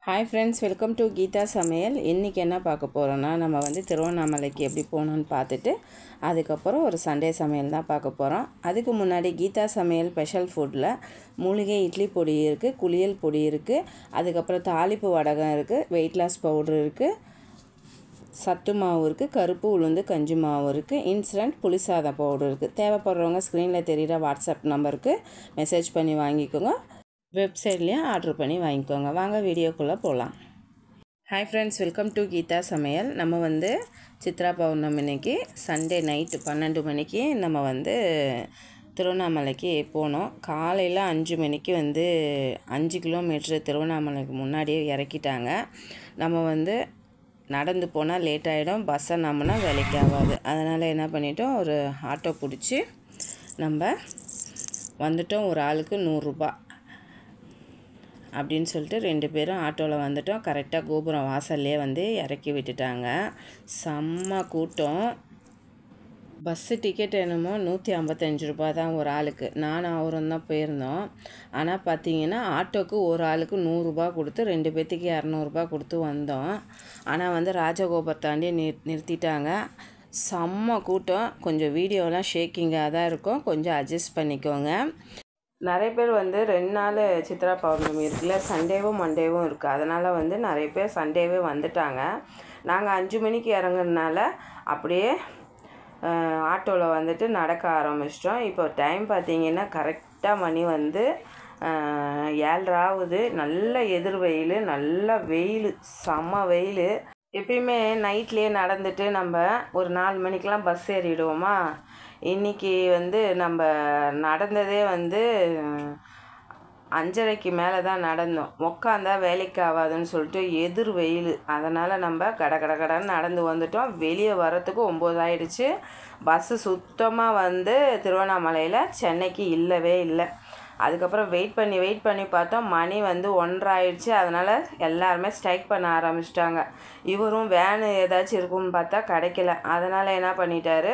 Hi friends, welcome to Geeta Samayal. இன்னைக்கு என்ன பார்க்க போறோம்னா நம்ம வந்து திருவண்ணாமலைக்கு எப்படி போகணும்னு பார்த்துட்டு அதுக்கப்புறம் ஒரு சண்டே சமையல் தான் பார்க்க போறோம். அதுக்கு முன்னாடி கீதா சமையல் ஸ்பெஷல் ஃபுட்ல மூலிகை இட்லி பொடி இருக்கு, குளியல் பொடி இருக்கு, அதுக்கப்புறம் தாளிப்பு வடகம் இருக்கு, வெயிட் லாஸ் பவுடர் இருக்கு, சத்து மாவு இருக்குது, கருப்பு உளுந்து கஞ்சி மாவு இருக்குது, இன்ஸ்டன்ட் புளிசாதம் பவுடர் இருக்குது. தேவைப்படுறவங்க ஸ்க்ரீனில் தெரிகிற வாட்ஸ்அப் நம்பருக்கு மெசேஜ் பண்ணி வாங்கிக்கோங்க. வெப்சைட்லேயும் ஆர்டர் பண்ணி வாங்கிக்கோங்க. வாங்க வீடியோக்குள்ளே போகலாம். Hi friends, welcome to Geetha Samayal. நம்ம வந்து சித்ரா பௌர்ணமி அன்னைக்கு சண்டே நைட்டு 12 மணிக்கு நம்ம வந்து திருவண்ணாமலைக்கு போனோம். காலையில் 5 மணிக்கு வந்து 5 கிலோமீட்டர் திருவண்ணாமலைக்கு முன்னாடியே இறக்கிட்டாங்க. நம்ம வந்து நடந்து போனால் லேட் ஆகிடும், பஸ்ஸை நம்பினா வேலைக்கு ஆகாது. அதனால் என்ன பண்ணிட்டோம், ஒரு ஆட்டோ பிடிச்சி நம்ம வந்துட்டோம். ஒரு ஆளுக்கு 100 ரூபா அப்படின்னு சொல்லிட்டு 2 பேரும் ஆட்டோவில் வந்துட்டோம். கரெக்டாக கோபுரம் வாசல்லே வந்து இறக்கி விட்டுட்டாங்க. செம்ம கூட்டம். பஸ்ஸு டிக்கெட் என்னமோ 155 ரூபா தான் ஒரு ஆளுக்கு. நானும் அவரும் தான் போயிருந்தோம். ஆனால் பார்த்தீங்கன்னா ஆட்டோக்கு ஒரு ஆளுக்கு 100 ரூபா கொடுத்து 2 பேர்த்துக்கு 200 ரூபா கொடுத்து வந்தோம். ஆனால் வந்து ராஜகோபுரத்தாண்டி நிறுத்திட்டாங்க. செம்ம கூட்டம். கொஞ்சம் வீடியோலாம் ஷேக்கிங்காக தான் இருக்கும், கொஞ்சம் அட்ஜஸ்ட் பண்ணிக்கோங்க. நிறைய பேர் வந்து 2 நாள் சித்ரா பௌர்ணமி இருக்குல்ல, சண்டேவும் மண்டேவும் இருக்குது. அதனால் வந்து நிறைய பேர் சண்டேவே வந்துட்டாங்க. நாங்கள் 5 மணிக்கு இறங்குறதுனால அப்படியே ஆட்டோவில் வந்துட்டு நடக்க ஆரம்பிச்சிட்டோம். இப்போ டைம் பார்த்திங்கன்னா கரெக்டாக மணி வந்து 7:30 ஆகுது. நல்ல எதிர் வெயில், நல்ல வெயில், செம்ம வெயில். எப்பயுமே நைட்லேயே நடந்துட்டு நம்ம ஒரு 4 மணிக்கெலாம் பஸ் ஏறிடுவோமா. இன்றைக்கி வந்து நம்ம நடந்ததே வந்து 5:30க்கு மேலே தான் நடந்தோம். உக்காந்தா வேலைக்கு ஆகாதுன்னு சொல்லிட்டு எதிர் வெயில். அதனால் நம்ம கடன்னு நடந்து வந்துட்டோம். வெளியே வரத்துக்கு 9 ஆயிடுச்சு. பஸ்ஸு சுத்தமாக வந்து திருவண்ணாமலையில் சென்னைக்கு இல்லவே இல்லை. அதுக்கப்புறம் வெயிட் பண்ணி பார்த்தோம். மணி வந்து 1:30 ஆயிடுச்சு. அதனால் எல்லாருமே ஸ்ட்ரைக் பண்ண ஆரம்பிச்சிட்டாங்க. இவரும் வேனு ஏதாச்சும் இருக்குன்னு பார்த்தா கிடைக்கல. அதனால் என்ன பண்ணிட்டாரு,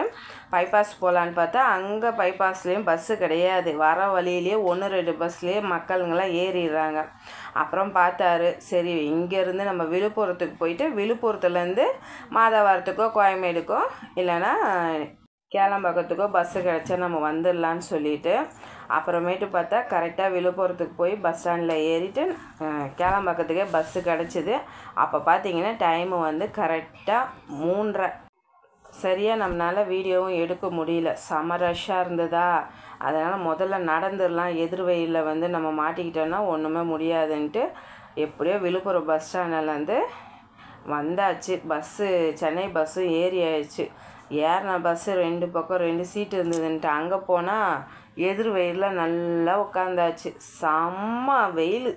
பைபாஸ் போகலான்னு பார்த்தா அங்கே பைபாஸ்லேயும் பஸ்ஸு கிடையாது. வர வழியிலேயே 1-2 பஸ்லேயே மக்களுங்களாம் ஏறிடுறாங்க. அப்புறம் பார்த்தாரு, சரி இங்கேருந்து நம்ம விழுப்புரத்துக்கு போயிட்டு விழுப்புரத்துலேருந்து மாதவரத்துக்கோ கோயம்பேடுக்கோ இல்லைன்னா கேளம்பாக்கத்துக்கோ பஸ்ஸு கிடச்சா நம்ம வந்துடலான்னு சொல்லிட்டு அப்புறமேட்டு பார்த்தா கரெக்டாக விழுப்புரத்துக்கு போய் பஸ் ஸ்டாண்டில் ஏறிட்டு கேளம்பாக்கத்துக்கே பஸ்ஸு கிடச்சிது. அப்போ பார்த்தீங்கன்னா டைமு வந்து கரெக்டாக 3:30. சரியாக நம்மளால் வீடியோவும் எடுக்க முடியல, செம ரஷ்ஷாக இருந்ததா. அதனால் முதல்ல நடந்துடலாம், எதிர் வெயிலில் வந்து நம்ம மாட்டிக்கிட்டோன்னா ஒன்றுமே முடியாதுன்ட்டு எப்படியோ விழுப்புரம் பஸ் ஸ்டாண்டில் வந்து வந்தாச்சு. பஸ்ஸு சென்னை பஸ்ஸு ஏறி ஆயிடுச்சு. ஏறின பஸ்ஸு 2 பக்கம் 2 சீட்டு இருந்ததுன்ட்டு அங்கே போனால் எதிர் வெயிலில் நல்லா உட்காந்தாச்சு. செம்ம வெயில்.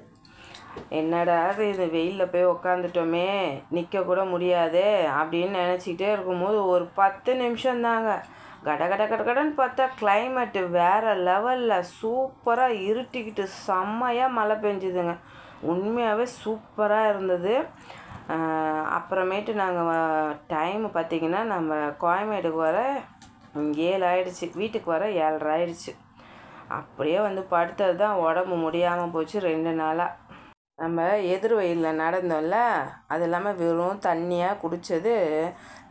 என்னடா இது வெயிலில் போய் உக்காந்துட்டோமே, நிற்க கூட முடியாதே அப்படின்னு நினச்சிக்கிட்டே இருக்கும்போது ஒரு 10 நிமிஷம்தாங்க கடன்னு பார்த்தா கிளைமேட்டு வேறு லெவலில் சூப்பராக இருட்டிக்கிட்டு செம்மையாக மழை பெஞ்சுதுங்க. உண்மையாகவே சூப்பராக இருந்தது. அப்புறமேட்டு நாங்கள் டைமு பார்த்திங்கன்னா நம்ம கோயம்பேடுக்கு வர 7 ஆயிடுச்சு, வீட்டுக்கு வர 7:30 ஆயிடுச்சு. அப்படியே வந்து படுத்தது தான் உடம்பு முடியாமல் போச்சு 2 நாளாக. நம்ம எதிர் வெயிலில் நடந்தோம்ல, அது இல்லாமல் வெறும் தண்ணியாக குடித்தது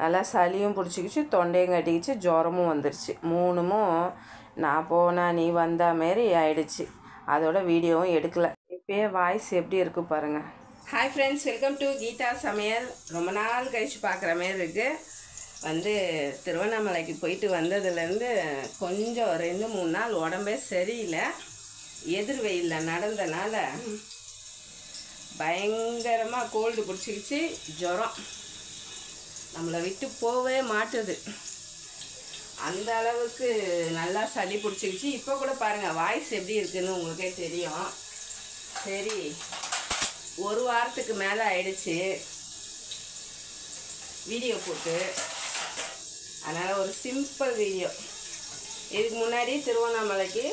நல்லா சளியும் பிடிச்சிக்கிச்சு, தொண்டையும் கட்டிக்கிச்சு, ஜுரமும் வந்துருச்சு. 3மும் நான் போனா நீ வந்தா மாரி ஆயிடுச்சு. அதோட வீடியோவும் எடுக்கலை. இப்போயே வாய்ஸ் எப்படி இருக்குது பாருங்கள். Hi friends, welcome to Geetha Samayal. ரொம்ப நாள் கழித்து பார்க்குற மாரி இருக்குது. வந்து திருவண்ணாமலைக்கு போயிட்டு வந்ததுலேருந்து கொஞ்சம் 2-3 நாள் உடம்பே சரியில்லை. எதிர் வெயிலில் நடந்தனால பயங்கரமாக கோல்டு பிடிச்சிக்கிச்சு, ஜுரம் நம்மளை விட்டு போவே மாட்டுது. அந்த அளவுக்கு நல்லா சளி பிடிச்சிக்கிச்சு. இப்போ கூட பாருங்கள் வாய்ஸ் எப்படி இருக்குதுன்னு உங்களுக்கே தெரியும். சரி, ஒரு வாரத்துக்கு மேலே ஆயிடுச்சு வீடியோ போட்டு. அதனால் ஒரு சிம்பிள் வீடியோ. இதுக்கு முன்னாடி திருவண்ணாமலைக்கு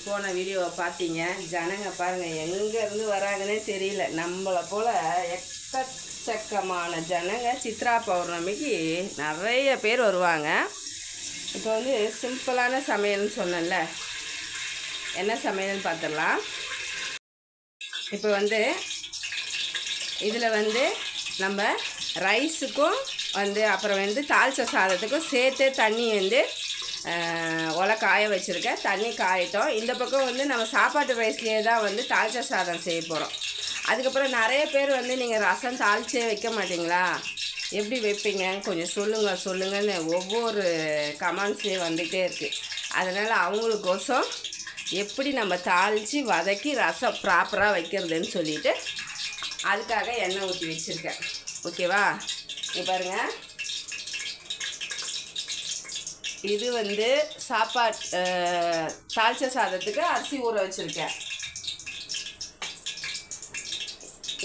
போன வீடியோவை பார்த்தீங்க. ஜனங்க பாருங்கள் எங்கேருந்து வராங்கன்னே தெரியல. நம்மளை போல் எக்கச்சக்கமான ஜனங்க சித்ரா பௌர்ணமிக்கு நிறைய பேர் வருவாங்க. இப்போ வந்து சிம்பிளான சமையல்னு சொன்னேன்ல, என்ன சமையல்னு பார்த்துடலாம். இப்போ வந்து இதில் வந்து நம்ம ரைஸுக்கும் வந்து அப்புறம் வந்து தாளிச்ச சாதத்துக்கும் சேர்த்து தண்ணி வந்து ஒலை காய வச்சுருக்கேன். தண்ணி காயட்டும். இந்த பக்கம் வந்து நம்ம சாப்பாட்டு ரைஸ்லேயே தான் வந்து தாளிச்ச சாதம் செய்ய போகிறோம். அதுக்கப்புறம் நிறைய பேர் வந்து நீங்கள் ரசம் தாளிச்சே வைக்க மாட்டிங்களா, எப்படி வைப்பீங்கன்னு கொஞ்சம் சொல்லுங்கன்னு ஒவ்வொரு கமெண்ட்ஸ்லேயே வந்துகிட்டே இருக்குது. அதனால் அவங்களுக்கோசம் எப்படி நம்ம தாளித்து வதக்கி ரசம் ப்ராப்பராக வைக்கிறதுன்னு சொல்லிவிட்டு அதுக்காக எண்ணெய் ஊற்றி வச்சுருக்கேன். ஓகேவா? இங்கே பாருங்கள், இது வந்து தாளிச்ச சாதத்துக்கு அரிசி ஊற வச்சுருக்கேன்.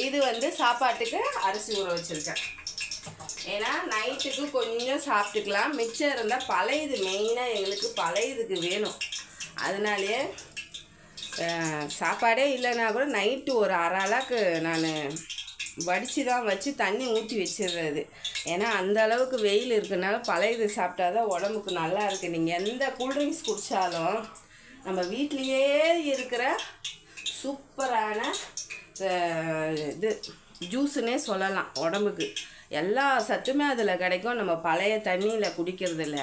இது வந்து சாப்பாட்டுக்கு அரிசி ஊற வச்சுருக்கேன். ஏன்னா நைட்டுக்கு கொஞ்சம் சாப்பிட்டுக்கலாம், மிச்சம் இருந்தால் பழையது, மெயினாக எங்களுக்கு பழையதுக்கு வேணும். அதனாலே சாப்பாடே இல்லைன்னா கூட நைட்டு ஒரு அரை அளவுக்கு நான் வடித்து தான் வச்சு தண்ணி ஊற்றி வச்சிடுறது. ஏன்னா அந்த அளவுக்கு வெயில் இருக்கிறதுனால பழையது சாப்பிட்டா தான் உடம்புக்கு நல்லா இருக்குது. நீங்கள் எந்த கூல்ட்ரிங்க்ஸ் குடித்தாலும் நம்ம வீட்லேயே இருக்கிற சூப்பரான இது ஜூஸுன்னே சொல்லலாம். உடம்புக்கு எல்லா சத்துமே அதில் கிடைக்கும். நம்ம பழைய தண்ணியில் குடிக்கிறதில்ல,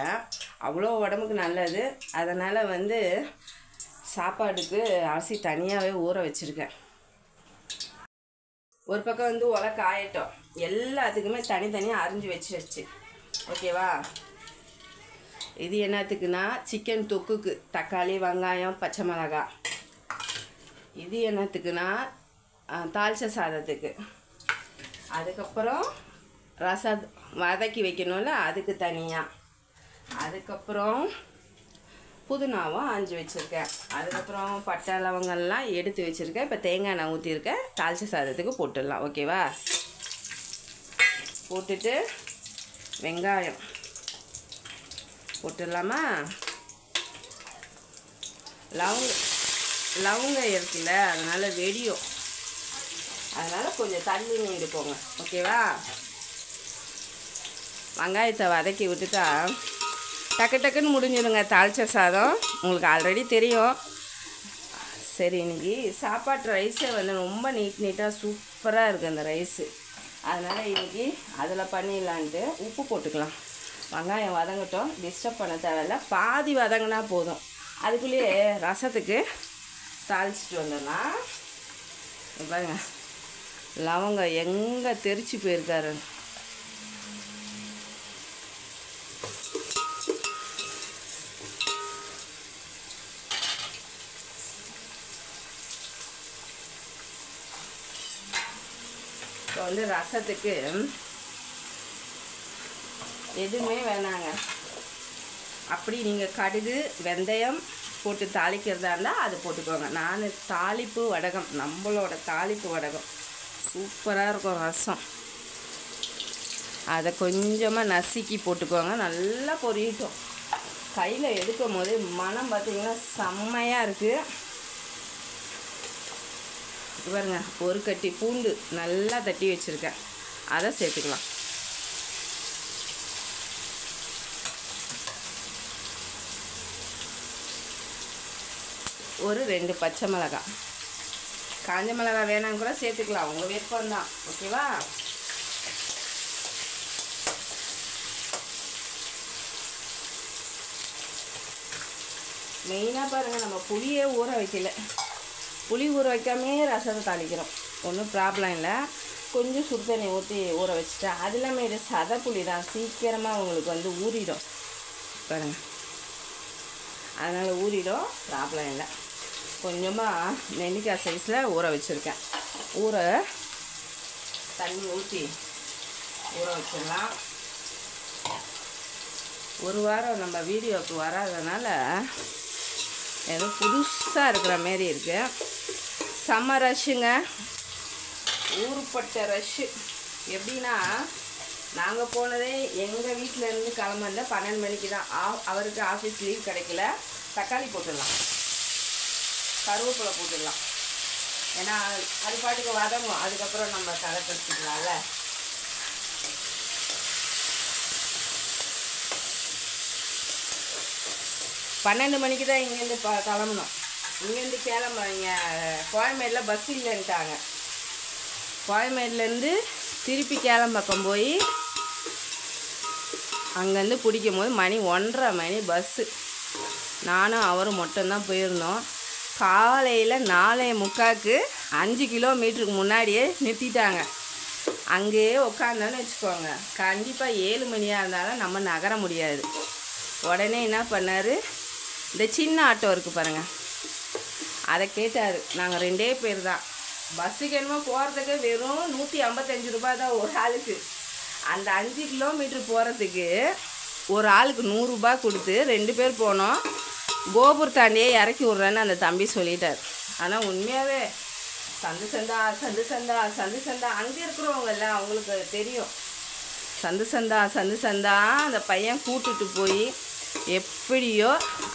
அவ்வளோ உடம்புக்கு நல்லது. அதனால் வந்து சாப்பாடுக்கு அரிசி தனியாகவே ஊற வச்சுருக்கேன். ஒரு பக்கம் வந்து ஒலை காயட்டும். எல்லாத்துக்குமே தனித்தனியாக அரிஞ்சு வச்சு ஓகேவா? இது என்னத்துக்குன்னா சிக்கன் தொக்குக்கு தக்காளி, வெங்காயம், பச்சை மிளகாய். இது என்னத்துக்குன்னா தாளிச்ச சாதத்துக்கு. அதுக்கப்புறம் ரசம் வதக்கி வைக்கணும்ல, அதுக்கு தனியாக. அதுக்கப்புறம் புதினாவும் ஆஞ்சு வச்சுருக்கேன். அதுக்கப்புறம் பட்டை லவங்கள்லாம் எடுத்து வச்சுருக்கேன். இப்போ தேங்காய் எண்ணெய் ஊற்றிருக்கேன். தாளிச்ச சாதத்துக்கு போட்டுடலாம். ஓகேவா? போட்டுட்டு வெங்காயம் போட்டுடலாமா? லவங்கம் இருக்குல்ல, அதனால் வெடியும். அதனால் கொஞ்சம் தண்ணி நீண்டுக்கோங்க. ஓகேவா? வெங்காயத்தை வதக்கி விட்டுட்டா டக்கு டக்குன்னு முடிஞ்சிடுங்க தாளிச்ச சாதம். உங்களுக்கு ஆல்ரெடி தெரியும். சரி, இன்றைக்கி சாப்பாட்டு ரைஸே வந்து ரொம்ப நீட்டாக சூப்பராக இருக்குது அந்த ரைஸு. அதனால் இன்றைக்கி அதில் பண்ணிடலான்ட்டு உப்பு போட்டுக்கலாம். வெங்காயம் வதங்கட்டும், டிஸ்டர்ப் பண்ண தேவையில்லை. பாதி வதங்கினா போதும். அதுக்குள்ளேயே ரசத்துக்கு தாளிச்சிட்டு வந்துடலாம். பாருங்க, லவங்கம் எங்கே தெரிச்சு போயிருக்காரு. இப்போ வந்து ரசத்துக்கு எதுவுமே வேணாங்க. அப்படி நீங்கள் கடுகு வெந்தயம் போட்டு தாளிக்கிறதா இருந்தால் அது போட்டுக்கோங்க. நான் தாளிப்பு வடகம், நம்மளோட தாளிப்பு வடகம் சூப்பராக இருக்கும் ரசம். அதை கொஞ்சமாக நசுக்கி போட்டுக்கோங்க. நல்லா பொரியட்டும். கையில் எடுக்கும் போது மனம் பார்த்திங்கன்னா செம்மையாக இருக்குது. பாருங்க, ஒரு கட்டி பூண்டு நல்லா தட்டி வச்சுருக்கேன், அதை சேர்த்துக்கலாம். ஒரு 2 பச்சை மிளகாய், காஞ்ச மிளகாய் வேணான்னு கூட சேர்த்துக்கலாம், உங்கள் விருப்பம்தான். ஓகேவா? மெயினாக பாருங்கள், நம்ம புளியே ஊற வைக்கல. புளி ஊற வைக்காமே ரசத்தை தாளிக்கிறோம். ஒன்றும் ப்ராப்ளம் இல்லை. கொஞ்சம் சுடு தண்ணி ஊற்றி ஊற வச்சுட்டேன். அது இல்லாமல் இது சதை புளி தான், சீக்கிரமாக உங்களுக்கு வந்து ஊறிடும் பாருங்கள். அதனால் ஊறிடும், ப்ராப்ளம் இல்லை. கொஞ்சமாக நெல்லிக்காய் சைஸில் ஊற வச்சுருக்கேன். தண்ணி ஊற்றி ஊற வச்சிடலாம். ஒரு வாரம் நம்ம வீடியோவுக்கு வராதனால ஏதோ புதுசாக இருக்கிற மாரி இருக்குது. செம்ம ரஷ்ஷுங்க, ஊருப்பட்ட ரஷ்ஷு. எப்படின்னா, நாங்கள் போனதே எங்கள் வீட்டிலேருந்து கிளம்புறத 12 மணிக்கு தான். அவருக்கு ஆஃபீஸ் லீவ் கிடைக்கல. தக்காளி போட்டுடலாம், கருவேப்பிலை போட்டுடலாம். ஏன்னா அது பாட்டுக்கு வதங்கும், அதுக்கப்புறம் நம்ம தலை கழிச்சிக்கலாம்ல. பன்னெண்டு மணிக்கு தான் இங்கேருந்து கிளம்பணும். இங்கேருந்து கிளம்புறீங்க, கோயம்பேடில் பஸ் இல்லைன்ட்டாங்க. கோயம்பேடுலேருந்து திருப்பி கேளம்பாக்கம் போய் அங்கேருந்து பிடிக்கும் போது மணி 1:30 மணி பஸ்ஸு. நானும் அவரும் மட்டும்தான் போயிருந்தோம். காலையில் 4:45க்கு 5 கிலோமீட்டருக்கு முன்னாடியே நிறுத்திட்டாங்க. அங்கேயே உட்காந்தோன்னு வச்சுக்கோங்க, கண்டிப்பாக 7 மணியாக இருந்தாலும் நம்ம நகர முடியாது. உடனே என்ன பண்ணார், இந்த சின்ன ஆட்டோ இருக்குது பாருங்கள், அதை கேட்டார். நாங்கள் 2 பேர் தான். பஸ்ஸுக்கு என்னமோ போகிறதுக்கு வெறும் 155 ரூபாய் தான் ஒரு ஆளுக்கு. அந்த 5 கிலோமீட்ரு போகிறதுக்கு ஒரு ஆளுக்கு 100 ரூபாய் கொடுத்து 2 பேர் போனோம். கோபுரத்தாண்டியே இறக்கி விட்றேன்னு அந்த தம்பி சொல்லிட்டார். ஆனால் உண்மையாகவே சந்து சந்தா அங்கே இருக்கிறவங்கல்ல அவங்களுக்கு தெரியும். சந்து சந்தா அந்த பையன் கூட்டுட்டு போய் எப்படியோ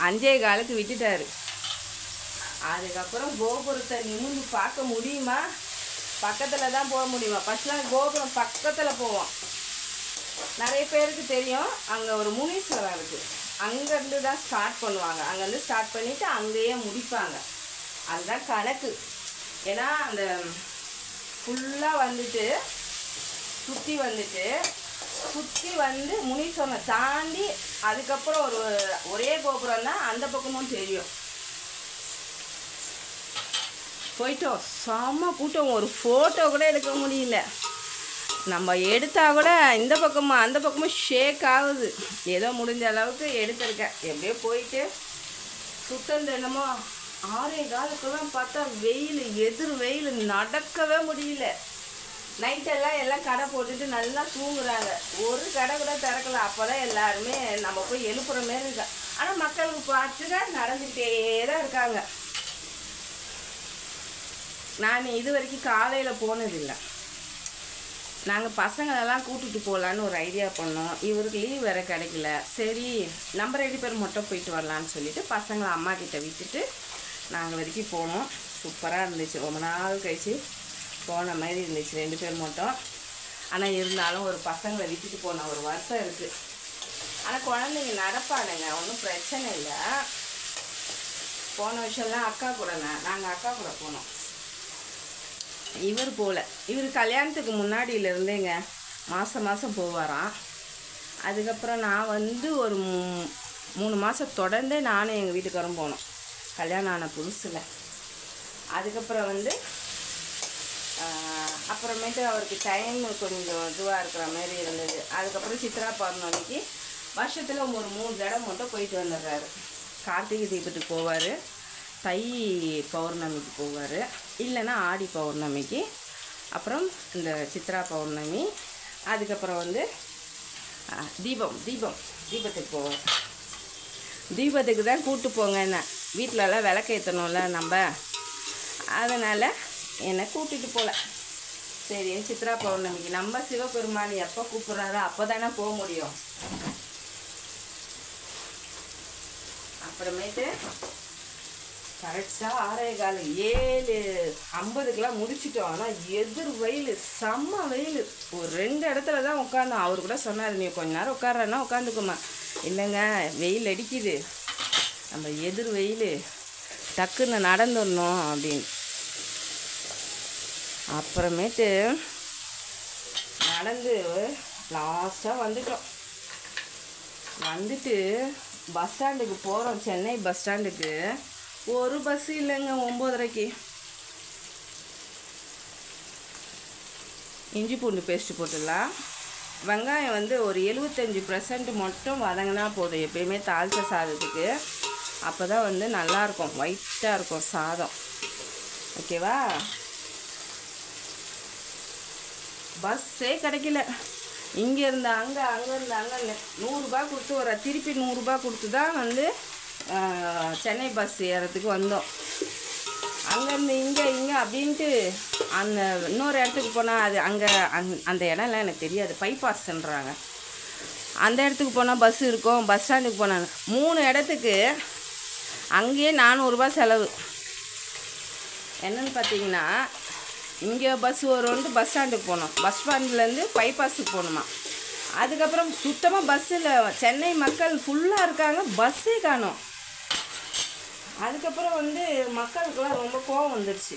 5:15க்கு விட்டுட்டார். அதுக்கப்புறம் கோபுரத்தை நிமிர்ந்து பார்க்க முடியுமா? பக்கத்தில் தான் போக முடியுமா? ஃபஸ்ட்லாம் கோபுரம் பக்கத்தில் போவோம். நிறைய பேருக்கு தெரியும், அங்கே ஒரு முனீஸ்வரம் இருக்குது. அங்கேருந்து தான் ஸ்டார்ட் பண்ணுவாங்க. அங்கேருந்து ஸ்டார்ட் பண்ணிவிட்டு அங்கேயே முடிப்பாங்க. அதுதான் கணக்கு. ஏன்னா அந்த ஃபுல்லாக வந்துட்டு சுற்றி வந்து முனீஸ்வரம் தாண்டி அதுக்கப்புறம் ஒரே கோபுரம் தான் அந்த பக்கமும் தெரியும். போயிட்டோம். செம்ம கூட்டம். ஒரு ஃபோட்டோ கூட எடுக்க முடியல. நம்ம எடுத்தால் கூட இந்த பக்கமும் அந்த பக்கமும் ஷேக் ஆகுது. ஏதோ முடிஞ்ச அளவுக்கு எடுத்திருக்கேன். எப்படியோ போயிட்டு சுத்தம் என்னமோ 6:15க்குலாம் பார்த்தா வெயில், எதிர் வெயில், நடக்கவே முடியல. நைட்டெல்லாம் எல்லாம் கடை போட்டுட்டு நல்லா தூங்குறாங்க. ஒரு கடை கூட திறக்கல. அப்போ தான் எல்லாருமே நம்ம போய் எழுப்புற மாரி இருக்கா. ஆனால் மக்களுக்கு பார்த்துக்க நடந்துக்கிட்டே தான் இருக்காங்க. நான் இது வரைக்கும் காலையில் போனதில்லை. நாங்கள் பசங்களெல்லாம் கூட்டிகிட்டு போகலான்னு ஒரு ஐடியா பண்ணோம். இவருக்கு லீவ் வேறு கிடைக்கல. சரி நம்ம 2 பேர் மட்டும் போயிட்டு வரலான்னு சொல்லிவிட்டு பசங்களை அம்மா கிட்டே விட்டுட்டு நாங்கள் வரைக்கும் போனோம். சூப்பராக இருந்துச்சு. ரொம்ப நாள் கழிச்சு போன மாதிரி இருந்துச்சு 2 பேர் மட்டும். ஆனால் இருந்தாலும் ஒரு பசங்களை விட்டுட்டு போன ஒரு வருத்தம் இருக்குது. ஆனால் குழந்தைங்க நடப்பானுங்க, ஒன்றும் பிரச்சனை இல்லை. போன வருஷம்லாம் அக்கா கூட நாங்கள் அக்கா கூட போனோம். இவர் போகல. இவர் கல்யாணத்துக்கு முன்னாடியிலேருந்தேங்க மாதம் போவாராம். அதுக்கப்புறம் நான் வந்து ஒரு 3 மாதம் தொடர்ந்து நானும் எங்கள் வீட்டுக்காரும் போனோம் கல்யாணம் ஆன புதுசில். அதுக்கப்புறம் வந்து அப்புறமேட்டு அவருக்கு டைம் கொஞ்சம் இதுவாக இருக்கிற மாதிரி இருந்தது. அதுக்கப்புறம் சித்ரா பௌர்ணமிக்கு வருஷத்தில் ஒரு 3 தடவை மட்டும் போயிட்டு வந்துடுறாரு. கார்த்திகை தீபத்துக்கு போவார், தை பௌர்ணமிக்கு போவார், இல்லைன்னா ஆடி பௌர்ணமிக்கு, அப்புறம் இந்த சித்ரா பௌர்ணமி, அதுக்கப்புறம் வந்து தீபத்துக்கு போவார். தீபத்துக்கு தான் கூப்பிட்டு போங்க. என்ன வீட்டிலலாம் விளக்கேற்றணும்ல நம்ம, அதனால் என்னை கூட்டிகிட்டு போகல. சரி சித்ரா பௌர்ணமிக்கு நம்ம சிவபெருமான் எப்போ கூப்பிட்றாரோ அப்போ தானே போக முடியும். அப்புறமேட்டு கரெக்டாக 6:15 7:50க்கெலாம் முடிச்சிட்டோம். ஆனால் எதிர் வெயில், செம்ம வெயில். ஒரு 2 இடத்துல தான் உட்காந்தோம். அவர் கூட சொன்னார், நீ கொஞ்ச நேரம் உட்கார்றன்னா உட்காந்துக்குமா. இல்லைங்க வெயில் அடிக்குது, நம்ம எதிர் வெயில், டக்குன்னு நடந்துடணும் அப்படின்னு. அப்புறமேட்டு நடந்து லாஸ்ட்டாக வந்துட்டோம். வந்துட்டு பஸ் ஸ்டாண்டுக்கு போகிறோம். சென்னை பஸ் ஸ்டாண்டுக்கு ஒரு பஸ் இல்லைங்க 9:30க்கு. இஞ்சி பூண்டு பேஸ்ட்டு போட்டுடலாம். வெங்காயம் வந்து ஒரு 75% மட்டும் வதங்கினா போதும் எப்பயுமே தாளித்த சாதத்துக்கு. அப்போ தான் வந்து நல்லாயிருக்கும், ஒயிட்டாக இருக்கும் சாதம். ஓகேவா? பஸ்ஸே கிடைக்கல. இங்கேருந்து அங்கே, அங்கேருந்து அங்கே 100 ரூபாய் கொடுத்து திருப்பி 100 ரூபாய் கொடுத்து தான் வந்து சென்னை பஸ் ஏறத்துக்கு வந்தோம். அங்கேருந்து இங்கே அப்படின்ட்டு அந்த இன்னொரு இடத்துக்கு போனால் அது அங்கே அந்த இடம்லாம் எனக்கு தெரியாது, பைபாஸ்ன்றாங்க. அந்த இடத்துக்கு போனால் பஸ் இருக்கும். பஸ் ஸ்டாண்டுக்கு போனாங்க 3 இடத்துக்கு அங்கேயே 400 ரூபாய் செலவு. என்னென்னு பார்த்தீங்கன்னா, இங்கே பஸ் வரும்ன்ட்டு பஸ் ஸ்டாண்டுக்கு போனோம், பஸ் ஸ்டாண்ட்லேருந்து பைபாஸுக்கு போகணுமா. அதுக்கப்புறம் சுத்தமாக பஸ்ஸில் சென்னை மக்கள் ஃபுல்லாக இருக்காங்க, பஸ்ஸே காணோம். அதுக்கப்புறம் வந்து மக்களுக்கெல்லாம் ரொம்ப கோவம் வந்துடுச்சு.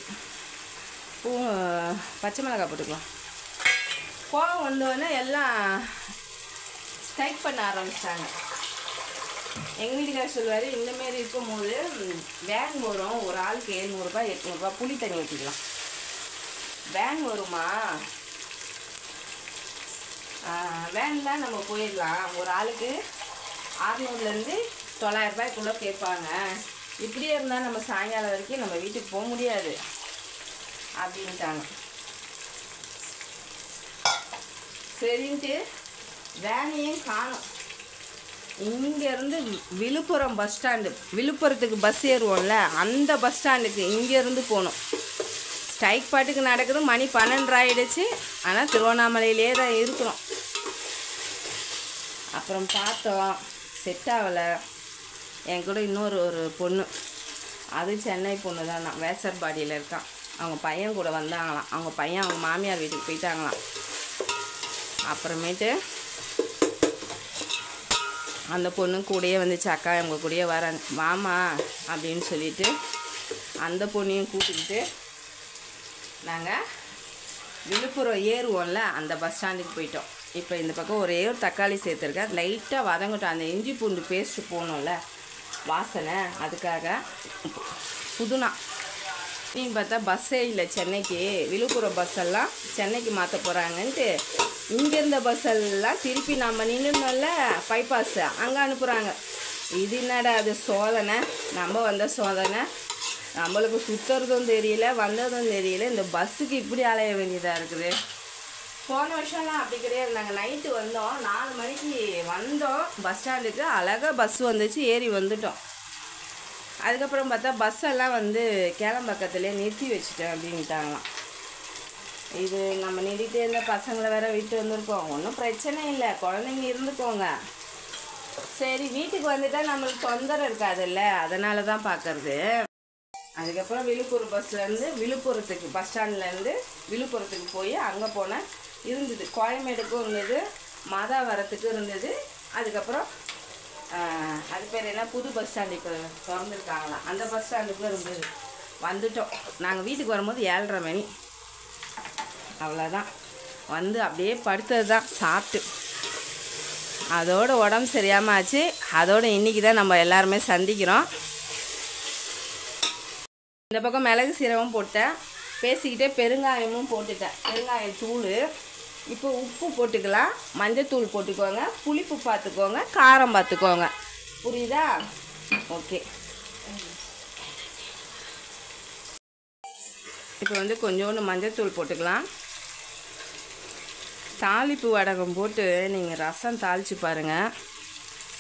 பச்சை மிளகாய் போட்டுக்கலாம். கோவம் வந்தோடனே எல்லாம் ஸ்ட்ரைக் பண்ண ஆரம்பிச்சிட்டாங்க. எங்கள் வீட்டுக்காரர் சொல்லுவார், இந்தமாரி இருக்கும்போது வேன் வரும், ஒரு ஆளுக்கு 700 ரூபாய் 800 ரூபாய் புளி தண்ணி ஊற்றிக்கலாம். வேன் வருமா, வேனில் நம்ம போயிடலாம், ஒரு ஆளுக்கு 600லேருந்து 900 ரூபாய்க்குள்ளே கேட்பாங்க, இப்படியே இருந்தால் நம்ம சாயங்காலம் வரைக்கும் நம்ம வீட்டுக்கு போக முடியாது அப்படின்ட்டாங்க. சரின்ட்டு வேனையும் காணும். இங்கேருந்து விழுப்புரம் பஸ் ஸ்டாண்டு, விழுப்புரத்துக்கு பஸ் ஏறுவோம்ல அந்த பஸ் ஸ்டாண்டுக்கு இங்கேருந்து போகணும். ஸ்ட்ரைக் பாட்டுக்கு நடக்குது, மணி 12 ஆகிடுச்சு. ஆனால் திருவண்ணாமலையிலே தான் இருக்கிறோம். அப்புறம் பார்த்தோம், செட் ஆகலை. என் கூட இன்னொரு பொண்ணு, அது சென்னை பொண்ணு தான், நான் வேசர்பாடியில் இருக்கான். அவங்க பையன் கூட வந்தாங்களாம். அவங்க பையன் அவங்க மாமியார் வீட்டுக்கு போயிட்டாங்களாம். அப்புறமேட்டு அந்த பொண்ணு கூடயே வந்துச்சு, அக்கா அவங்க கூடயே வரேன் வாமா அப்படின்னு சொல்லிட்டு அந்த பொண்ணையும் கூப்பிட்டுக்கிட்டு நாங்கள் விழுப்புரம் ஏறுவோம்ல அந்த பஸ் ஸ்டாண்டுக்கு போயிட்டோம். இப்போ இந்த பக்கம் ஒரே ஒரு தக்காளி சேர்த்துருக்கேன், லைட்டாக வதங்கட்டும். அந்த இஞ்சி பூண்டு பேஸ்ட்டு போகணும்ல வாசனை, அதுக்காக புதுனா. நீங்கள் பார்த்தா பஸ்ஸே இல்லை சென்னைக்கு. விழுப்புரம் பஸ்ஸெல்லாம் சென்னைக்கு மாற்ற போகிறாங்கன்ட்டு இங்கேருந்த பஸ்ஸெல்லாம் திருப்பி நம்ம நின்றுனோம்ல பைபாஸ் அங்கே அனுப்புகிறாங்க. இது என்னடா அது சோதனை, நம்ம வந்த சோதனை, நம்மளுக்கு சுற்றுறதும் தெரியல வந்ததும் தெரியல, இந்த பஸ்ஸுக்கு இப்படி அலைய வேண்டியதாக இருக்குது. போன வருஷம்லாம் அப்படி கிடையாது. நாங்கள் நைட்டு வந்தோம், 4 மணிக்கு வந்தோம் பஸ் ஸ்டாண்டுக்கு, அழகாக பஸ் வந்துச்சு, ஏறி வந்துட்டோம். அதுக்கப்புறம் பார்த்தா பஸ்ஸெல்லாம் வந்து கேளம்பக்கத்துலேயே நிறுத்தி வச்சுட்டேன் அப்படின்ட்டாங்களாம். இது நம்ம நிறுத்திட்டே இருந்த பசங்களை வேற விட்டு வந்திருக்கோம். ஒன்றும் பிரச்சனை இல்லை, குழந்தைங்க இருந்துக்கோங்க. சரி வீட்டுக்கு வந்துட்டால் நம்மளுக்கு தொந்தரவு இருக்காதுல்ல, அதனால தான் பார்க்குறது. அதுக்கப்புறம் விழுப்புரம் பஸ்லேருந்து விழுப்புரத்துக்கு பஸ் ஸ்டாண்ட்லேருந்து விழுப்புரத்துக்கு போய் அங்கே போனால் இருந்தது, கோயம்பேடுக்கும் இருந்தது, மாதாவரத்துக்கும் இருந்தது. அதுக்கப்புறம் அது பேர் என்ன, புது பஸ் ஸ்டாண்டு இப்போ திறந்துருக்காங்களாம், அந்த பஸ் ஸ்டாண்டுக்கும் இருந்தது. வந்துட்டோம். நாங்கள் வீட்டுக்கு வரும்போது 7:30 மணி. அவ்வளோதான், வந்து அப்படியே படுத்தது தான் சாப்பிட்டு. அதோட உடம்பு சரியாமல் ஆச்சு. அதோட இன்றைக்கி தான் நம்ம எல்லாருமே சந்திக்கிறோம். இந்த பக்கம் மிளகு சீரகம் போட்டேன், பேசிக்கிட்டே பெருங்காயமும் போட்டுட்டேன், பெருங்காயம் தூள். இப்போ உப்பு போட்டுக்கலாம், மஞ்சத்தூள் போட்டுக்கோங்க, புளிப்பு பார்த்துக்கோங்க, காரம் பார்த்துக்கோங்க, புரியுதா? ஓகே. இப்போ வந்து கொஞ்சோண்டு மஞ்சத்தூள் போட்டுக்கலாம். தாளிப்பு வடகம் போட்டு நீங்கள் ரசம் தாளித்து பாருங்கள்,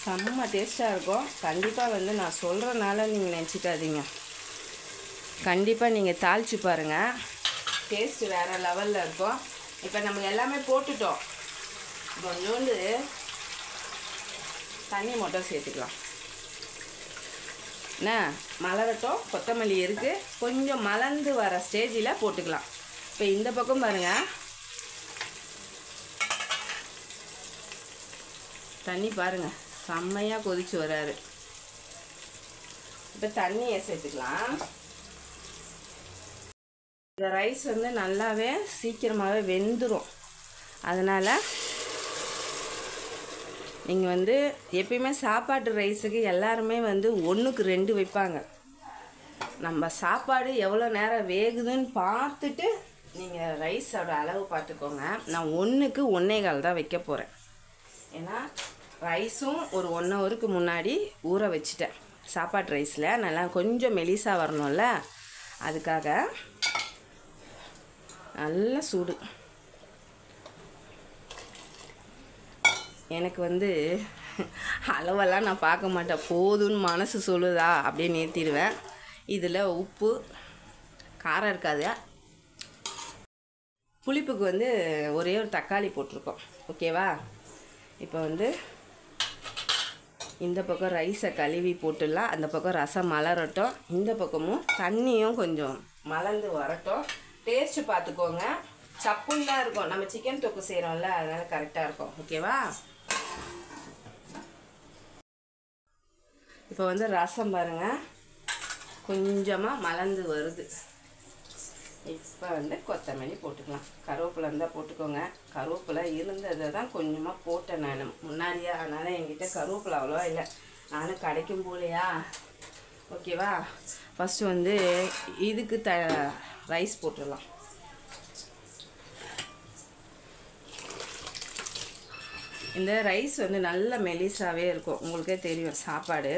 செம்ம டேஸ்ட்டாக இருக்கும். கண்டிப்பாக வந்து நான் சொல்கிறனால நீங்கள் நினச்சிக்காதீங்க, கண்டிப்பாக நீங்கள் தாளித்து பாருங்கள், டேஸ்ட்டு வேறு லெவலில் இருக்கும். இப்போ நம்ம எல்லாமே போட்டுட்டோம், கொஞ்சோண்டு தண்ணி மட்டும் சேர்த்துக்கலாம். என்ன மலரட்டும், கொத்தமல்லி இருக்குது, கொஞ்சம் மலர்ந்து வர ஸ்டேஜில் போட்டுக்கலாம். இப்போ இந்த பக்கம் பாருங்கள், தண்ணி பாருங்கள் செம்மையாக கொதிச்சு வராரு. இப்போ தண்ணியை சேர்த்துக்கலாம். இந்த ரைஸ் வந்து நல்லாவே சீக்கிரமாகவே வெந்துடும். அதனால் நீங்கள் வந்து எப்பயுமே சாப்பாட்டு ரைஸுக்கு எல்லாருமே வந்து 1க்கு 2 வைப்பாங்க. நம்ம சாப்பாடு எவ்வளோ நேரம் வேகுதுன்னு பார்த்துட்டு நீங்கள் ரைஸோட அளவு பார்த்துக்கோங்க. நான் 1க்கு 1.25 தான் வைக்க போகிறேன். ஏன்னா ரைஸும் ஒரு 1 ஹவருக்கு முன்னாடி ஊற வச்சுட்டேன். சாப்பாட்டு ரைஸில் நல்லா கொஞ்சம் மெலிசாக வரணும்ல, அதுக்காக. நல்ல சூடு. எனக்கு வந்து அளவெல்லாம் நான் பார்க்க மாட்டேன், போதும்னு மனசு சொல்லுதா அப்படியே நிறுத்திடுவேன். இதில் உப்பு காரம் இருக்காது. புளிப்புக்கு வந்து ஒரே ஒரு தக்காளி போட்டிருக்கோம், ஓகேவா? இப்போ வந்து இந்த பக்கம் ரைஸை கழுவி போட்டுடலாம், அந்த பக்கம் ரசம் மலரட்டும், இந்த பக்கமும் தண்ணியும் கொஞ்சம் மலர்ந்து வரட்டும். டேஸ்ட்டு பார்த்துக்கோங்க, சப்புன்னு தான் இருக்கும். நம்ம சிக்கன் தொக்கு செய்கிறோம்ல, அதனால் கரெக்டாக இருக்கும், ஓகேவா? இப்போ வந்து ரசம் பாருங்கள், கொஞ்சமாக மலர்ந்து வருது. இப்போ வந்து கொத்தமல்லி போட்டுக்கலாம். கருவேப்பிலை இருந்தால் போட்டுக்கோங்க. கருவேப்பிலை இருந்ததை தான் கொஞ்சமாக போட்டேன் நான் முன்னாடியே. அதனால் என்கிட்ட கருவேப்பிலை அவ்வளோவா இல்லை, நானும் கிடைக்கும் போலையா. ஓகேவா? ஃபஸ்ட்டு வந்து இதுக்கு ரைஸ் போட்டுடலாம். இந்த ரைஸ் வந்து நல்ல மெலிசாவே இருக்கும், உங்களுக்கே தெரியும் சாப்பாடு.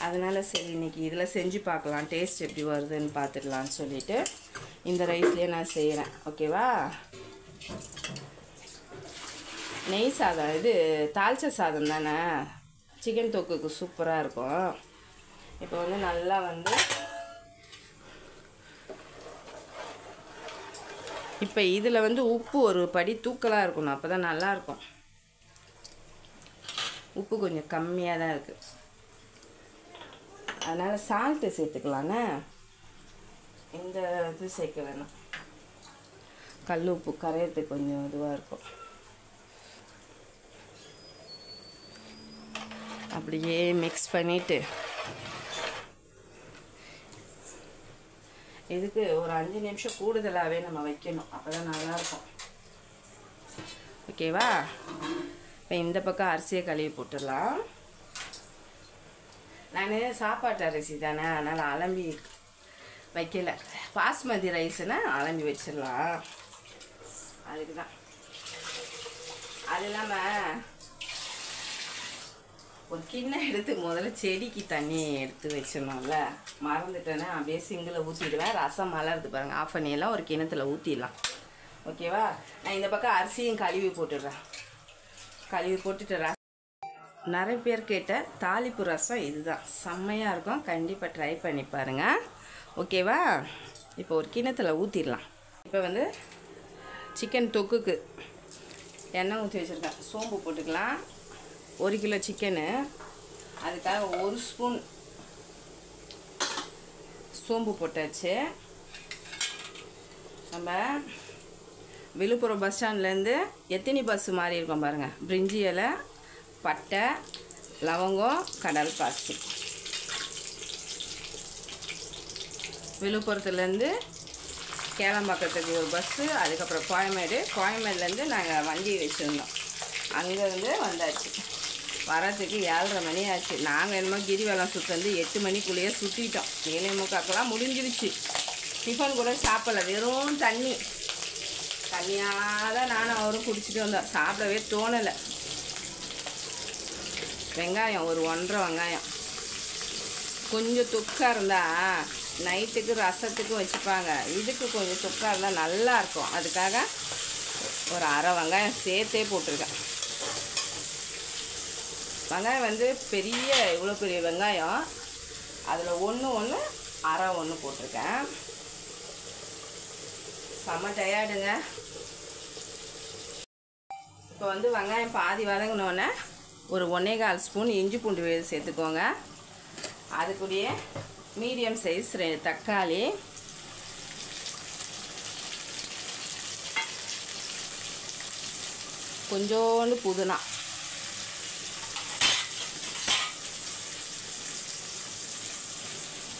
அதனால் சரி இன்றைக்கி இதில் செஞ்சு பார்க்கலாம், டேஸ்ட் எப்படி வருதுன்னு பார்த்துக்கலான்னு சொல்லிவிட்டு இந்த ரைஸ்லேயே நான் செய்கிறேன். ஓகேவா? நெய் சாதம், இது தாளிச்ச சாதம் தானே, சிக்கன் தொக்குக்கு சூப்பராக இருக்கும். இப்போ வந்து நல்லா வந்து இப்போ இதில் வந்து உப்பு ஒரு படி தூக்கலாக இருக்கணும், அப்போ தான் நல்லாயிருக்கும். உப்பு கொஞ்சம் கம்மியாக தான் இருக்குது, அதனால் சால்ட்டு சேர்த்துக்கலான்னு இந்த இது சேர்க்க வேணும். கல் உப்பு கரையிறதுக்கு கொஞ்சம் இதுவாக இருக்கும். அப்படியே மிக்ஸ் பண்ணிவிட்டு இதுக்கு ஒரு 5 நிமிஷம் கூடுதலாகவே நம்ம வைக்கணும், அப்போ தான் நல்லாயிருக்கும். ஓகேவா? இப்போ இந்த பக்கம் அரிசியை கழுவி போட்டுடலாம். நான் சாப்பாட்டு அரிசி தானே, அதனால் அலம்பி வைக்கலை. பாஸ்மதி ரைஸுன்னா அலம்பி வச்சிடலாம், அதுக்கு தான். அது இல்லாமல் ஒரு கிண்ணம் எடுத்து முதல்ல செடிக்கு தண்ணி எடுத்து வச்சிடணும்ல, மறந்துட்டேன்னா அப்படியே சிங்கில் ஊற்றிடுவேன். ரசம் மலருது பாருங்கள், ஆஃப் பண்ணியெல்லாம் ஒரு கிணத்துல ஊற்றிடலாம். ஓகேவா? நான் இந்த பக்கம் அரிசியும் கழுவி போட்டுடுறேன். கழுவி போட்டுட்டு நிறைய பேர் கேட்ட தாளிப்பு ரசம் இதுதான், செம்மையாக இருக்கும். கண்டிப்பாக ட்ரை பண்ணி பாருங்கள். ஓகேவா? இப்போ ஒரு கிணத்துல ஊற்றிடலாம். இப்போ வந்து சிக்கன் தொக்குக்கு எண்ணெய் ஊற்றி வச்சுருக்கேன். சோம்பு போட்டுக்கலாம். 1 கிலோ சிக்கனு, அதுக்காக 1 ஸ்பூன் சோம்பு போட்டாச்சு. நம்ம விழுப்புரம் பஸ் ஸ்டாண்ட்லேருந்து எத்தனி பஸ்ஸு மாறி இருக்கோம் பாருங்கள். பிரிஞ்சி இலை, பட்டை, லவங்கம், கடல் பாசி. விழுப்புரத்துலேருந்து கேளம்பாக்கத்துக்கு ஒரு பஸ்ஸு, அதுக்கப்புறம் கோயம்பேடுலேருந்து நாங்கள் வண்டி வச்சுருந்தோம். அங்கேருந்து வந்தாச்சு. வரத்துக்கு 7:30 மணி ஆச்சு. நாங்கள் என்னமோ கிரிவலம் சுற்றி 8 மணிக்குள்ளேயே சுற்றிட்டோம். 7:45 முடிஞ்சிருச்சு. டிஃபன் கூட சாப்பிடல, வெறும் தண்ணியாக தான் நானும் அவரும் குடிச்சிட்டு வந்தோம். சாப்பிடவே தோணலை. வெங்காயம் ஒரு 1.5 வெங்காயம், கொஞ்சம் தொக்காக இருந்தால் நைட்டுக்கு ரசத்துக்கு வச்சுப்பாங்க. இதுக்கு கொஞ்சம் தொக்காக இருந்தால் நல்லாயிருக்கும், அதுக்காக ஒரு 1/2 வெங்காயம் சேர்த்தே போட்டிருக்கேன். வெங்காயம் வந்து இவ்வளோ பெரிய வெங்காயம், அதில் ஒன்று 1/2 போட்டிருக்கேன். செம்ம டயர்டுங்க. இப்போ வந்து வெங்காயம் பாதி வதங்கினோன்னே ஒரு 1.25 ஸ்பூன் இஞ்சி பூண்டு விழுது சேர்த்துக்கோங்க. அதுக்குடைய மீடியம் சைஸ் 2 தக்காளி, கொஞ்சோண்டு புதினா,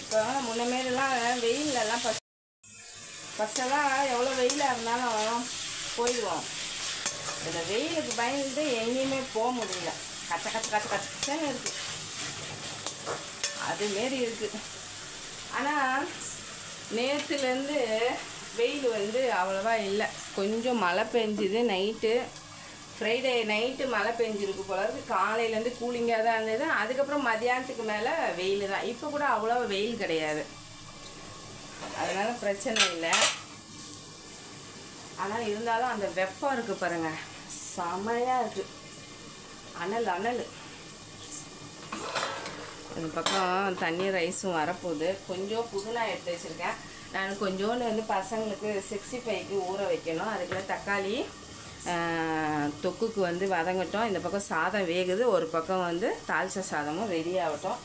இப்போ முன்னமேலாம் வெயிலெல்லாம் ஃபஸ்ட்டெல்லாம் எவ்வளோ வெயிலாக இருந்தாலும் போயிடுவோம். இந்த வெயிலுக்கு பயந்துட்டு எங்கேயுமே போக முடியல. கச்சன்னு இருக்குது, அதுமாரி இருக்குது. ஆனால் நேற்றுலேருந்து வெயில் வந்து அவ்வளோவா இல்லை, கொஞ்சம் மழை பெஞ்சுது. ஃப்ரைடே நைட்டு மழை பெஞ்சிருக்கு போல இருக்குது. காலையிலேருந்து கூலிங்காக தான் இருந்தது. அதுக்கப்புறம் மதியானத்துக்கு மேலே வெயில் தான். இப்போ கூட அவ்வளோ வெயில் கிடையாது, அதனால் பிரச்சனை இல்லை. ஆனால் இருந்தாலும் அந்த வெப்பம் இருக்குது பாருங்கள், செமையாக இருக்குது. அனல் இந்த பக்கம் தண்ணி ரைஸும் வரப்போகுது. கொஞ்சம் புதினா எடுத்து வச்சுருக்கேன். நான் கொஞ்சோண்டு வந்து பசங்களுக்கு 65க்கு ஊற வைக்கணும். அதுக்குள்ள தக்காளி தொக்குக்கு வந்து வதங்கட்டும். இந்த பக்கம் சாதம் வேகுது, ஒரு பக்கம் வந்து தாளிச்ச சாதமும் ரெடி ஆகட்டும்.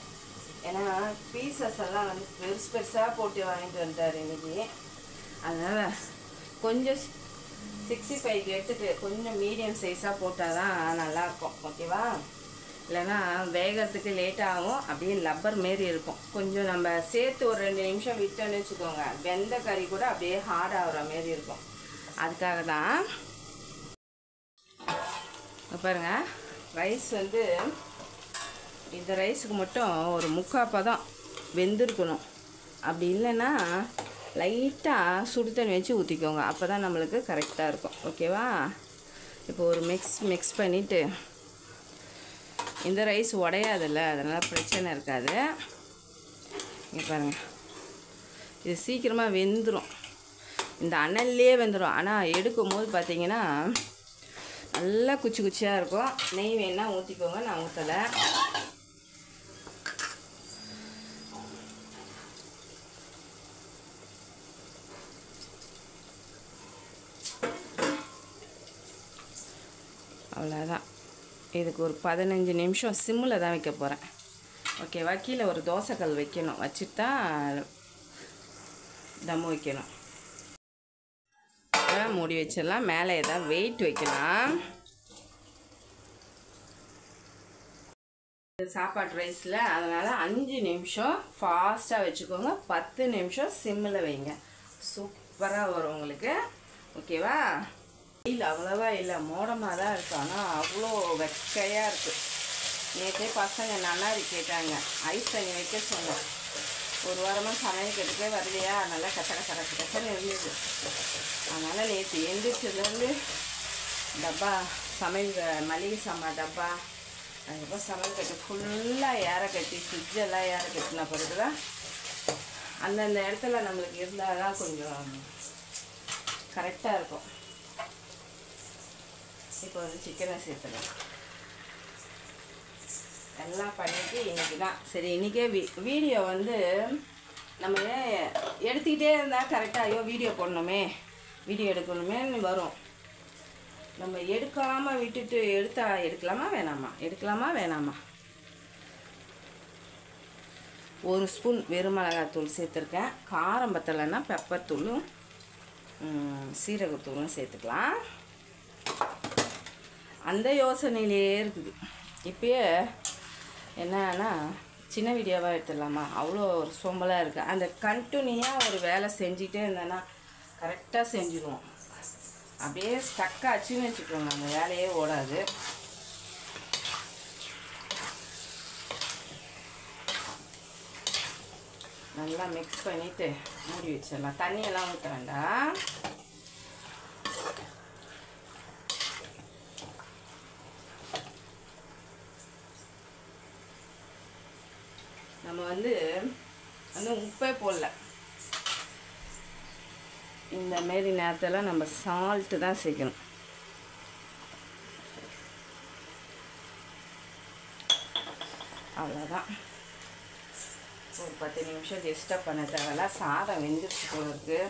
ஏன்னா பீசஸ் எல்லாம் வந்து பெருசாக போட்டு வாங்கிட்டு வந்துட்டார் இன்றைக்கி. அதனால் கொஞ்சம் 65க்கு எடுத்துகிட்டு கொஞ்சம் மீடியம் சைஸாக போட்டால் தான் நல்லாயிருக்கும். ஓகேவா? இல்லைன்னா வேகிறதுக்கு லேட்டாகும், அப்படியே லப்பர் மாரி இருக்கும். கொஞ்சம் நம்ம சேர்த்து ஒரு 2 நிமிஷம் விட்டோன்னு வச்சுக்கோங்க, வெந்த கறி கூட அப்படியே ஹார்ட் ஆகிற மாரி இருக்கும். அதுக்காக தான் பாருங்கள். ரைஸ் வந்து இந்த ரைஸுக்கு மட்டும் ஒரு 3/4 பதம் வெந்திருக்கணும். அப்படி இல்லைன்னா லைட்டாக சுடு தண்ணி வச்சு ஊற்றிக்கோங்க, அப்போ தான் நம்மளுக்கு கரெக்டாக இருக்கும். ஓகேவா? இப்போ ஒரு மிக்ஸ் பண்ணிவிட்டு, இந்த ரைஸ் உடையாதில்ல, அதனால் பிரச்சனை இருக்காது. இங்கே பாருங்கள், இது சீக்கிரமாக வெந்துடும், இந்த அனல்லே வெந்துடும். ஆனால் எடுக்கும் போது பார்த்திங்கன்னா நல்லா குச்சி குச்சியாக இருக்கும். நெய் வேணால் ஊற்றிக்கோங்க, நான் ஊற்றலை. அவ்வளோதான். இதுக்கு ஒரு 15 நிமிஷம் சிம்மில் தான் வைக்க போகிறேன். ஓகேவா? கீழே ஒரு தோசைக்கல் வைக்கணும், வச்சுட்டு தான் தம் வைக்கணும். மூடி வச்சிடலாம். மேலே ஏதாவது வெயிட் வைக்கலாம். சாப்பாடு ரைஸில் அதனால் 5 நிமிஷம் ஃபாஸ்ட்டாக வச்சுக்கோங்க, 10 நிமிஷம் சிம்மில் வைங்க. சூப்பராக வரும் உங்களுக்கு. ஓகேவா? இல்லை அவ்வளோவா இல்லை, மோடமாக தான் இருக்குது, ஆனால் அவ்வளோ வெக்கையாக இருக்குது. நேற்றே பசங்க நன்னாரி கேட்டாங்க, ஐஸ் தண்ணி வைக்க சொன்னோம். ஒரு வாரமாக சமையல் கெட்டுக்கே வரலையா, நல்லா கச்சன்னு இருந்தது. அதனால் நேற்று எந்திரிச்சதுலேருந்து டப்பா சமையல் மளிகை சாமான் டப்பா, அதுக்கப்புறம் சமையல் கட்டு ஃபுல்லாக ஏற கட்டி, ஃப்ரிட்ஜெல்லாம் ஏற கட்டின பிறகு தான் அந்தந்த இடத்துல நம்மளுக்கு இருந்தால் தான் கொஞ்சம் கரெக்டாக இருக்கும். இப்போ வந்து சிக்கனை சேர்த்துக்கலாம். எல்லாம் பண்ணிவிட்டு இன்றைக்கி தான் சரி, இன்றைக்கே வீடியோ வந்து நம்ம எடுத்துக்கிட்டே இருந்தால் கரெக்டாக ஐயோ வீடியோ போடணுமே, வீடியோ எடுக்கணுமேன்னு வரும். நம்ம எடுக்காமல் விட்டுட்டு எடுக்கலாமா வேணாமா. 1 ஸ்பூன் வெறும் மிளகாத்தூள் சேர்த்துருக்கேன். காரம் பத்தலைன்னா பெப்பர் தூளும் சீரகத்தூளும் சேர்த்துக்கலாம். அந்த யோசனையிலே இருக்குது. இப்போயே என்னன்னா சின்ன வீடியோவாக எடுத்துடலாமா, அவ்வளோ ஒரு சோம்பலாக இருக்குது. அந்த கண்டினியூவாக ஒரு வேலை செஞ்சுட்டே இருந்தேன்னா கரெக்டாக செஞ்சுடுவோம். அப்படியே ஸ்டக்காச்சுன்னு வச்சுக்கோங்க, அந்த வேலையே ஓடாது. நல்லா மிக்ஸ் பண்ணிவிட்டு மூடி வச்சிடலாம். தண்ணியெல்லாம் ஊற்ற வேண்டாம். நம்ம வந்து உப்பே போடல. இந்த மாரி நேரத்தில் நம்ம சால்ட்டு தான் சேர்க்கணும். அவ்வளோதான். ஒரு 10 நிமிஷம் டிஸ்டர்ப் பண்ண தேவையில்ல. சாதம் வெந்துருச்சு போல இருக்குது,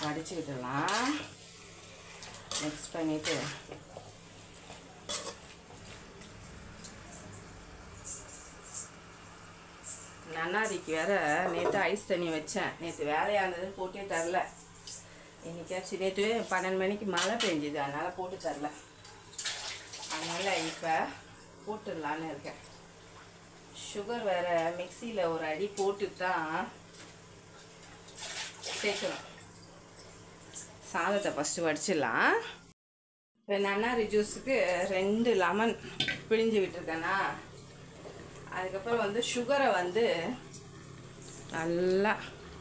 வடிச்சுக்கிட்டலாம். மிக்ஸ் பண்ணிவிட்டு நன்னாரிக்கு வேறு நேற்று ஐஸ் தண்ணி வச்சேன். நேற்று வேலையாக இருந்தது, போட்டே தரல. இன்றைக்காச்சும் நேற்று 12 மணிக்கு மழை பெஞ்சுது, அதனால் போட்டு தரல. அதனால் இப்போ போட்டுடலான்னு இருக்கேன். சுகர் வேறு மிக்சியில் ஒரு அடி போட்டு தான் சேர்க்கணும். சாதத்தை ஃபஸ்ட்டு வடிச்சிடலாம். இப்போ நன்னாரி ஜூஸுக்கு 2 லெமன் பிழிஞ்சு விட்டுருக்கேன்னா, அதுக்கப்புறம் வந்து சுகரை வந்து நல்லா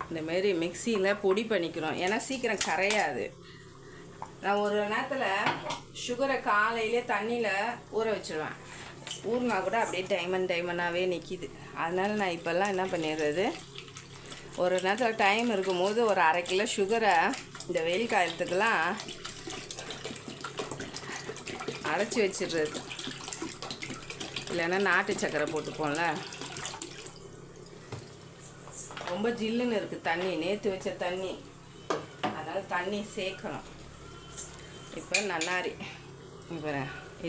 இந்தமாரி மிக்சியில் பொடி பண்ணிக்கிறோம். ஏன்னா சீக்கிரம் கரையாது. நான் ஒரு நேரத்தில் சுகரை காலையிலே தண்ணியில் ஊற வச்சுருவேன். ஊறினா கூட அப்படியே டைமண்டாகவே நிற்கிது. அதனால் நான் இப்போல்லாம் என்ன பண்ணிடுறது, ஒரு நேரத்தில் டைம் இருக்கும்போது ஒரு 1/2 கிலோ சுகரை இந்த வெயில் காலத்துக்கெல்லாம் அரைச்சி வச்சிடுறது. இல்லைன்னா நாட்டு சக்கரை போட்டுப்போம்ல. ரொம்ப ஜில்லுன்னு இருக்குது தண்ணி, நேற்று வச்ச தண்ணி, அதனால் தண்ணி சேர்க்கணும். இப்போ நன்னாரி இப்போ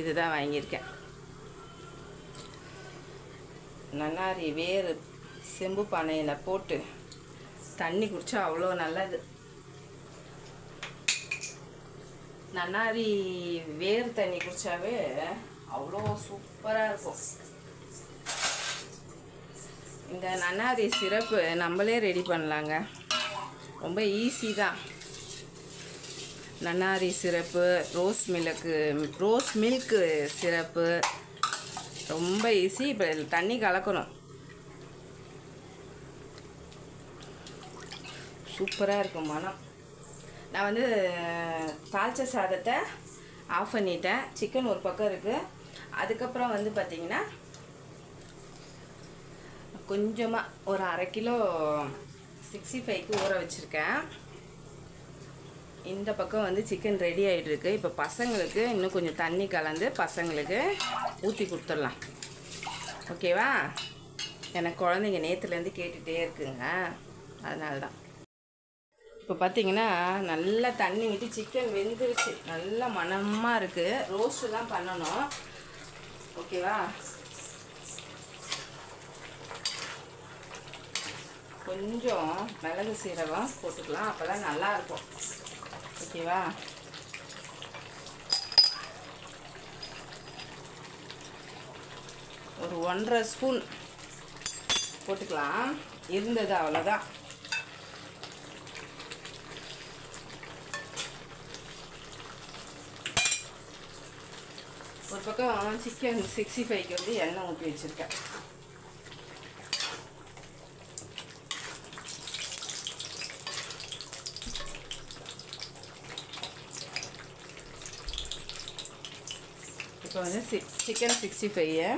இதுதான் வாங்கியிருக்கேன். நன்னாரி வேறு செம்பு பானையில் போட்டு தண்ணி குடித்தா அவ்வளோ நல்லது. நன்னாரி வேறு தண்ணி குடித்தாவே அவ்வளோ சூப்பராக இருக்கும். இந்த நன்னாரி சிரப்பு நம்மளே ரெடி பண்ணலாங்க, ரொம்ப ஈஸி தான். நன்னாரி சிரப்பு, ரோஸ் மில்க்கு சிரப்பு ரொம்ப ஈஸி. இப்போ தண்ணி கலக்கணும். சூப்பராக இருக்கும் மனம். நான் வந்து தாளிச்ச சாதத்தை ஆஃப் பண்ணிட்டேன். சிக்கன் ஒரு பக்கம் இருக்குது. அதுக்கப்புறம் வந்து பார்த்திங்கன்னா கொஞ்சமாக ஒரு 1/2 கிலோ 65க்கு ஊற வச்சுருக்கேன். இந்த பக்கம் வந்து சிக்கன் ரெடி ஆகிட்டுருக்கு. இப்போ பசங்களுக்கு இன்னும் கொஞ்சம் தண்ணி கலந்து பசங்களுக்கு ஊற்றி கொடுத்துடலாம். ஓகேவா? எனக்கு குழந்தைங்க நேற்றுலேருந்து கேட்டுகிட்டே இருக்குங்க, அதனால தான். இப்போ பார்த்தீங்கன்னா நல்லா தண்ணி விட்டு சிக்கன் வெந்துருச்சு, நல்லா மணமாக இருக்குது. ரோஸ்ட்டு தான் பண்ணணும். ஓகேவா? கொஞ்சம் மிளகு சீரகம் போட்டுக்கலாம், அப்போ தான் நல்லாயிருக்கும். ஓகேவா? ஒரு 1.5 ஸ்பூன் போட்டுக்கலாம். இருந்தது அவ்வளோதான். ஒரு பக்கம் சிக்கன் 65க்கு வந்து எண்ணெய் ஊற்றி வச்சுருக்கேன். இப்போ வந்து சிக்கன் 65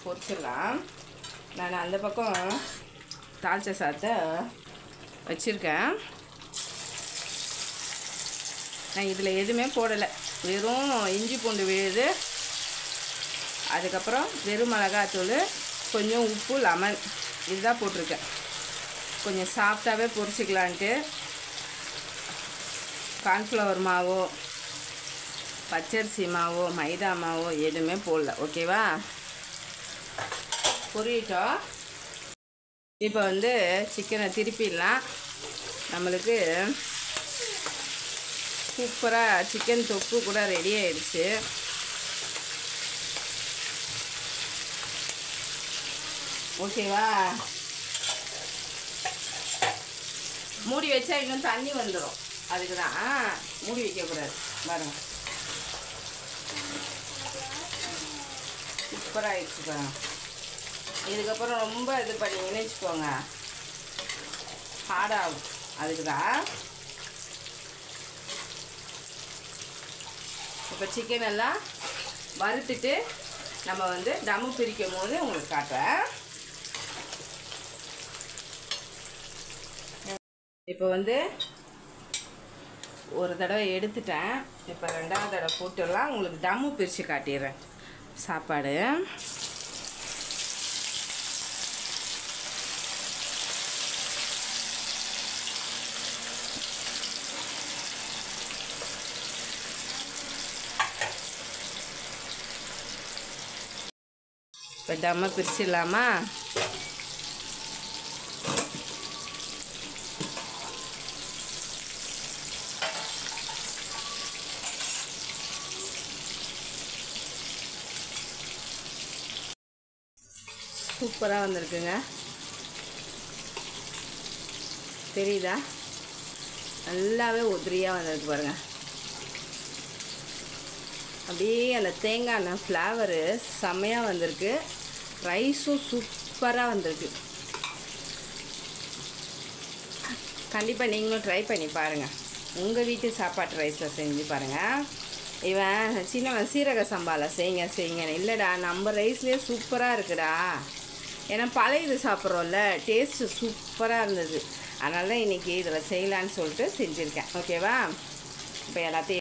பொரிச்சிடலாம். நான் அந்த பக்கம் தாளிச்ச சாதத்தை வச்சுருக்கேன். நான் இதில் எதுவுமே போடலை, வெறும் இஞ்சி பூண்டு விழுது, அதுக்கப்புறம் வெறும் மிளகாத்தூள், கொஞ்சம் உப்பு, லெமன், இதுதான் போட்டிருக்கேன். கொஞ்சம் சாஃப்டாகவே பொரிச்சிக்கலான்ட்டு. கார்ன்ஃப்ளவர் மாவோ பச்சரிசி மாவோ மைதா மாவோ எதுவுமே போடல. ஓகேவா? பொரியட்டும். இப்போ வந்து சிக்கனை திருப்பிடலாம். நம்மளுக்கு சூப்பராக சிக்கன் தொக்கு கூட ரெடி ஆயிடுச்சு. ஓகேவா? மூடி வச்சா இன்னும் தண்ணி வந்துடும், அதுக்கு தான் மூடி வைக்கக்கூடாது. பாருங்க, சூப்பராக ஆயிடுச்சு பாருங்க. இதுக்கப்புறம் ரொம்ப இது பண்ணிங்கன்னு வச்சுக்கோங்க, ஹார்டாகும். அதுக்கு தான் இப்போ சிக்கன் எல்லாம் வறுத்துட்டு நம்ம வந்து தம்மு பிரிக்கும் போது உங்களுக்கு காட்டுறேன். இப்போ வந்து ஒரு தடவை எடுத்துட்டேன். இப்போ 2வது தடவை போட்டுடலாம். உங்களுக்கு தம்மு பிரித்து காட்டிடுறேன். சாப்பாடு இப்போ தம்மை பிரிச்சிடலாமா? சூப்பராக வந்திருக்குங்க. தெரியுதா? நல்லாவே உதிரியாக வந்திருக்கு பாருங்க. அப்படியே அந்த தேங்காய் எண்ணெய் ஃப்ளேவரு செம்மையாக வந்திருக்கு. ரைஸும் சூப்பராக வந்திருக்கு. கண்டிப்பாக நீங்களும் ட்ரை பண்ணி பாருங்கள். உங்கள் வீட்டு சாப்பாட்டு ரைஸில் செஞ்சு பாருங்கள். இவன் சின்னவன் சீரக சம்பாவில் செய்யுங்க இல்லைடா, நம்ம ரைஸ்லேயே சூப்பராக இருக்குடா. ஏன்னா பழைய இது சாப்பிட்றோம்ல, டேஸ்ட்டு சூப்பராக இருந்தது. அதனால தான் இன்றைக்கி இதில் செய்யலான்னு சொல்லிட்டு செஞ்சுருக்கேன். ஓகேவா? இப்போ எல்லாத்தையும்